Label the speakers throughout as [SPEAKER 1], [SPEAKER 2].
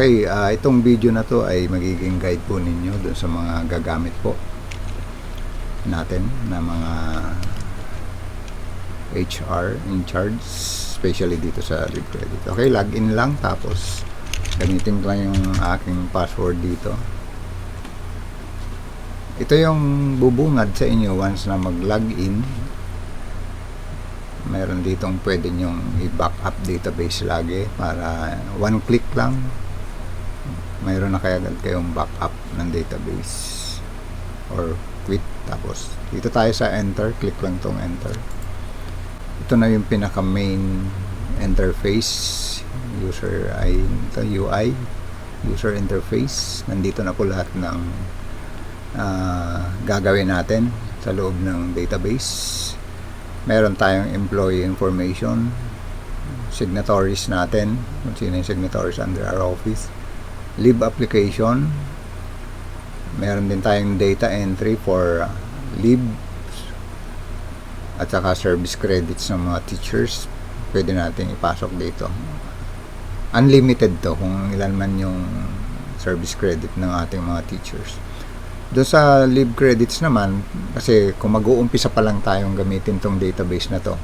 [SPEAKER 1] Okay, itong video na to ay magiging guide po ninyo dun sa mga gagamit po natin na mga HR in charge, especially dito sa LibCredit. Okay, login lang, tapos gamitin ko lang yung aking password dito. Ito yung bubungad sa inyo once na mag-login. Meron ditong pwede nyong i-backup database lagi para one click lang mayroon na kayong backup ng database or quit. Tapos dito tayo sa enter, click lang tong enter. Ito na yung pinaka main interface, UI user interface. Nandito na po lahat ng gagawin natin sa loob ng database. Meron tayong employee information, signatories natin, kung sino yung signatories under our office, leave application, meron din tayong data entry for leaves, at saka service credits ng mga teachers, pwede natin ipasok dito. Unlimited to kung ilan man yung service credit ng ating mga teachers. Doon sa leave credits naman, kasi kung mag-uumpisa pa lang tayong gamitin tong database na to,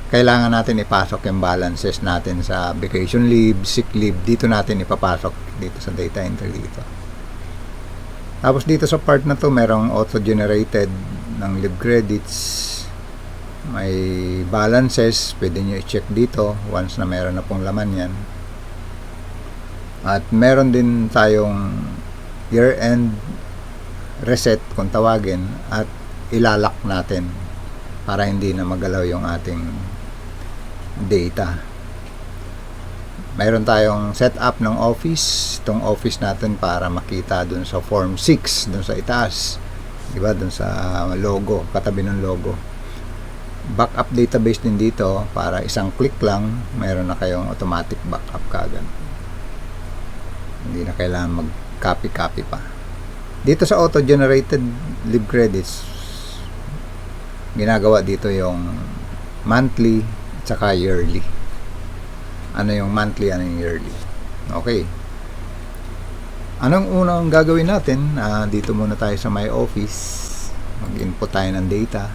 [SPEAKER 1] kailangan natin ipasok yung balances natin sa vacation leave, sick leave. Dito natin ipapasok dito sa data entry dito. Tapos dito sa part na to, merong auto-generated ng leave credits. May balances, pwede nyo i-check dito once na meron na pong laman yan. At meron din tayong year-end reset kung tawagin, at ilalak natin para hindi na magalaw yung ating data. Mayroon tayong setup ng office, itong office natin para makita dun sa form 6 dun sa itaas, diba, dun sa logo, katabi ng logo. Backup database din dito para isang click lang mayroon na kayong automatic backup kagad, hindi na kailangan mag copy pa. Dito sa auto generated leave credits, ginagawa dito yung monthly at saka yearly. Ano yung monthly, ano yung yearly. Okay, anong unang gagawin natin? Dito muna tayo sa my office, mag input tayo ng data.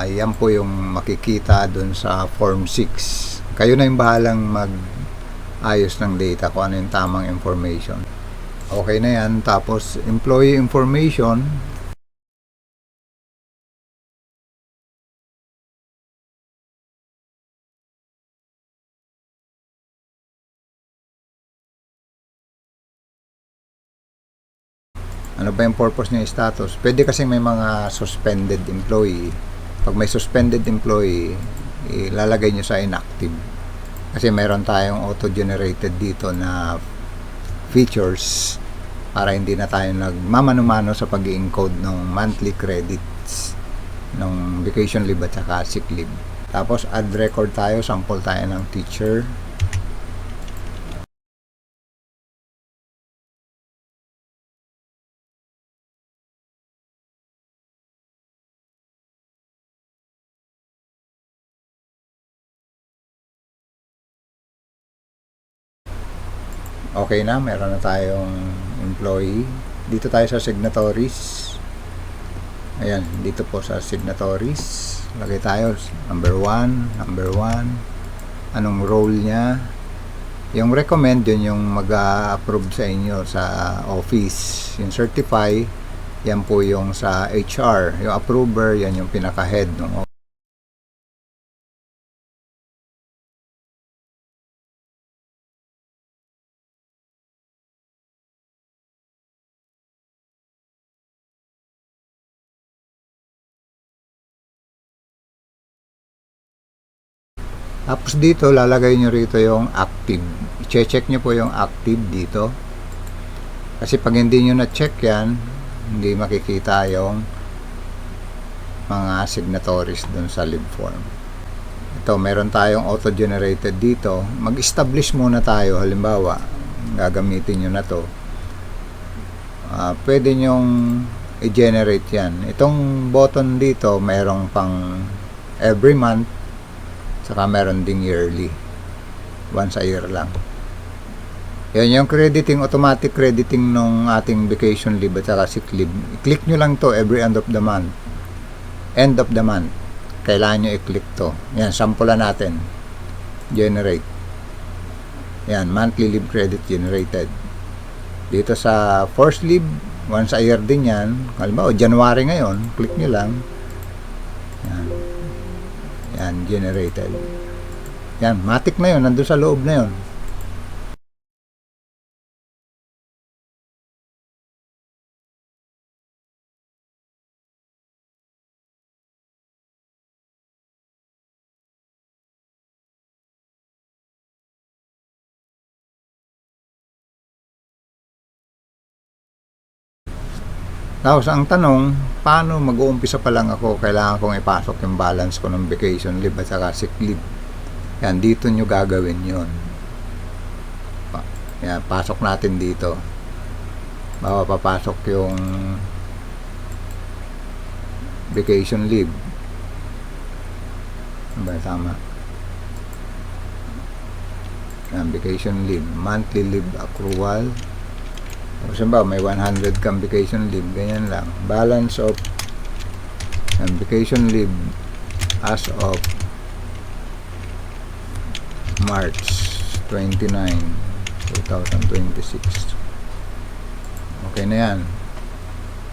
[SPEAKER 1] Yan po yung makikita dun sa form 6. Kayo na yung bahalang mag-ayos ng data kung ano yung tamang information. Okay na yan. Tapos employee information, ano ba yung purpose ng status? Pwede kasi may mga suspended employee. Pag may suspended employee, ilalagay nyo sa inactive. Kasi meron tayong auto-generated dito na features para hindi na tayo nagmamano-mano sa pag-i-encode ng monthly credits ng vacation leave at saka sick leave. Tapos add record tayo, sample tayo ng teacher. Okay na, meron na tayong employee. Dito tayo sa signatories. Ayan, dito po sa signatories, lagay tayo number 1. Anong role niya? Yung recommend, yun yung mag-approve sa inyo sa office. Yung certify, yan po yung sa HR. Yung approver, yan yung pinaka-head ng office. Tapos dito, lalagay nyo rito yung active. I-check nyo po yung active dito. Kasi pag hindi nyo na-check yan, hindi makikita yung mga signatories dun sa leave form. Ito, meron tayong auto-generated dito. Mag-establish muna tayo. Halimbawa, gagamitin nyo na to. Pwede nyong i-generate yan. Itong button dito, merong pang every month, saka meron ding yearly, once a year lang. Yan yung crediting, automatic crediting nung ating vacation leave at saka sick leave. I-click nyo lang to every end of the month. End of the month. Kailangan nyo i-click to. Yan, sampulan natin. Generate. Yan, monthly leave credit generated. Dito sa forced leave, once a year din yan. Halimbawa, January ngayon, click nyo lang. Yan. Yan, generated. Yan, matik na yun. Nandun sa loob na yun. Tapos ang tanong, paano mag-uumpisa pa lang ako, kailangan kong ipasok yung balance ko ng vacation leave at saka sick leave. Yan, dito nyo gagawin yon. Yan, pasok natin dito. Bawa papasok yung vacation leave. Ba, tama. Yan, vacation leave, monthly leave accrual. Kasi ba, may 100 kang vacation leave, ganyan lang. Balance of vacation leave as of March 29, 2026. Okay na yan.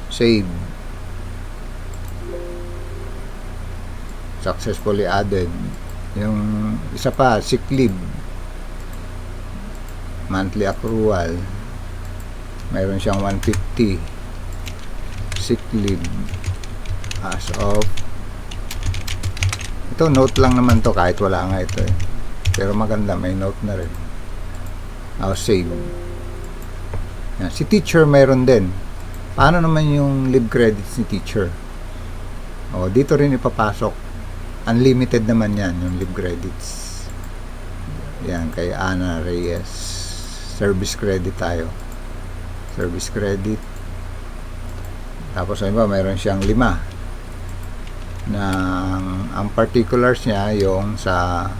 [SPEAKER 1] Save. Successfully added. Yung isa pa, sick leave. Monthly accrual. Mayroon siyang 150 sick leave as of, ito note lang naman to, kahit wala nga ito eh, pero maganda, may note na rin. Save. Yan. Si teacher mayroon din. Paano naman yung leave credits ni teacher? Dito rin ipapasok. Unlimited naman yan yung leave credits. Yan, kay Ana Reyes. Service credit tayo. Service credit. Tapos mayroon siyang 5 na ang particulars niya yung sa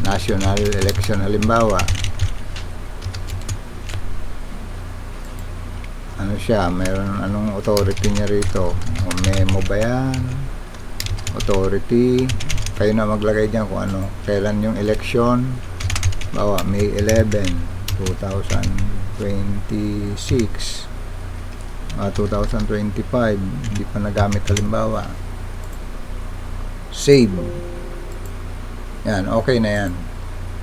[SPEAKER 1] national election. Halimbawa, ano siya, mayroon anong authority niya rito, memo ba yan, authority, kayo na maglagay dyan kung ano, kailan yung election. Bawa May 11, 2026, 2025, hindi pa nagamit halimbawa. Save. Yan, okay na yan.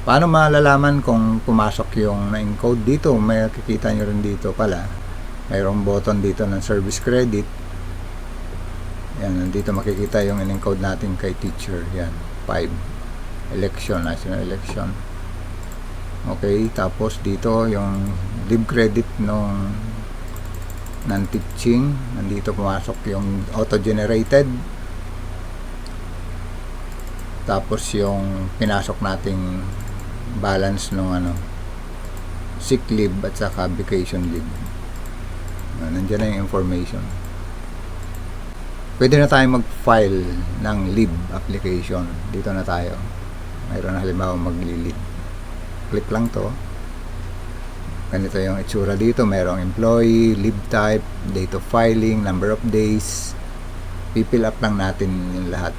[SPEAKER 1] Paano malalaman kung pumasok yung na-encode dito? May kikita nyo rin dito pala. Mayroong button dito ng service credit. Yan, nandito makikita yung in-encode natin kay teacher. Yan, 5. Election, national election. Okay, tapos dito yung leave credit ng teaching, nandito pumasok yung auto-generated. Tapos yung pinasok nating balance ng sick leave at saka vacation leave. Nandiyan na yung information. Pwede na tayo mag-file ng leave application. Dito na tayo. Mayroon na halimbawa magli-leave. Click lang to. Ganito yung itsura dito. Mayroong employee, leave type, date of filing, number of days. Pipill up lang natin yung lahat.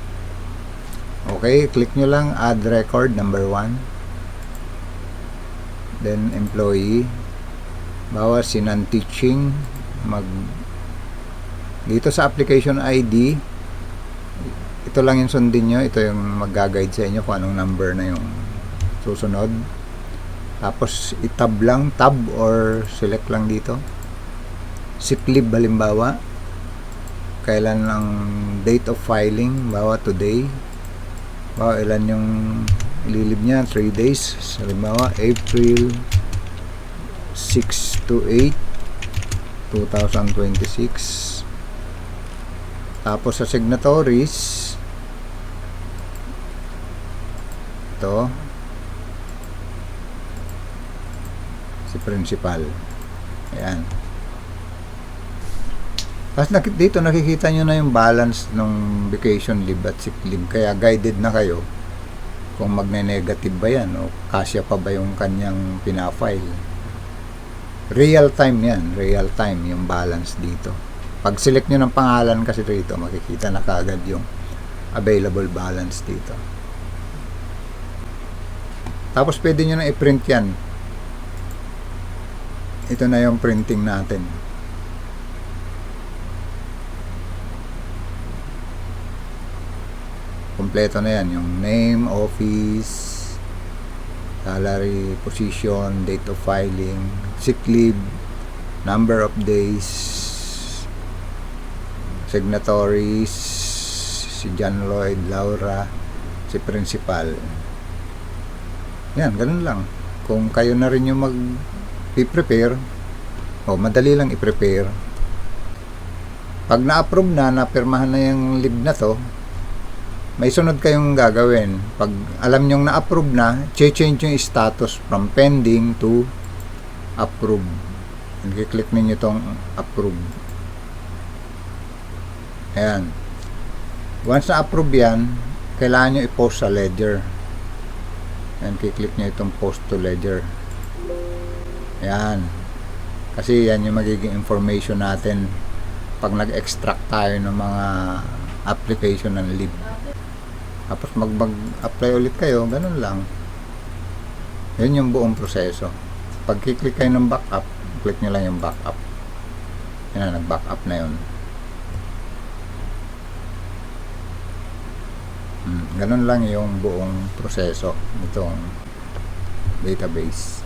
[SPEAKER 1] Okay, click nyo lang add record number 1. Then employee. Bawa si non-teaching, dito sa application ID, ito lang yung sundin nyo. Ito yung mag-guide sa inyo kung anong number na yung susunod. Tapos i-tab lang, tab or select lang dito. Sick leave halimbawa, kailan ang date of filing, bawa today. Bawa ilan yung ililib niya, 3 days. Halimbawa April 6 to 8 2026. Tapos sa signatories, ito si principal. Ayan. Tapos dito nakikita nyo na yung balance ng vacation leave at sick leave. Kaya guided na kayo kung magne-negative ba yan o kasya pa ba yung kanyang pinafile. Real time yan. Real time yung balance dito. Pag select nyo ng pangalan kasi dito, makikita na kaagad yung available balance dito. Tapos pwede nyo na i-print yan. Ito na yung printing natin. Kompleto na yan. Yung name, office, salary, position, date of filing, sick leave, number of days, signatories, si John Lloyd, Laura, si principal. Yan, ganun lang. Kung kayo na rin yung mag-prepare, madali lang i-prepare. Pag na-approve na, napirmahan na yung leave na to, may sunod kayong gagawin. Pag alam nyong na-approve na, change yung status from pending to approve. I-click ninyo itong approve. Ayan. Once na-approve yan, kailangan nyo i-post sa ledger. Ayan, i-click nyo itong post to ledger. Ayan. Kasi yan yung magiging information natin pag nag-extract tayo ng mga application ng leave. Tapos mag-apply ulit kayo, ganun lang. Yun yung buong proseso. Pag kiklik kayo ng backup, click nyo lang yung backup. Yan na, nag-backup na yun. Ganun lang yung buong proseso nitong database.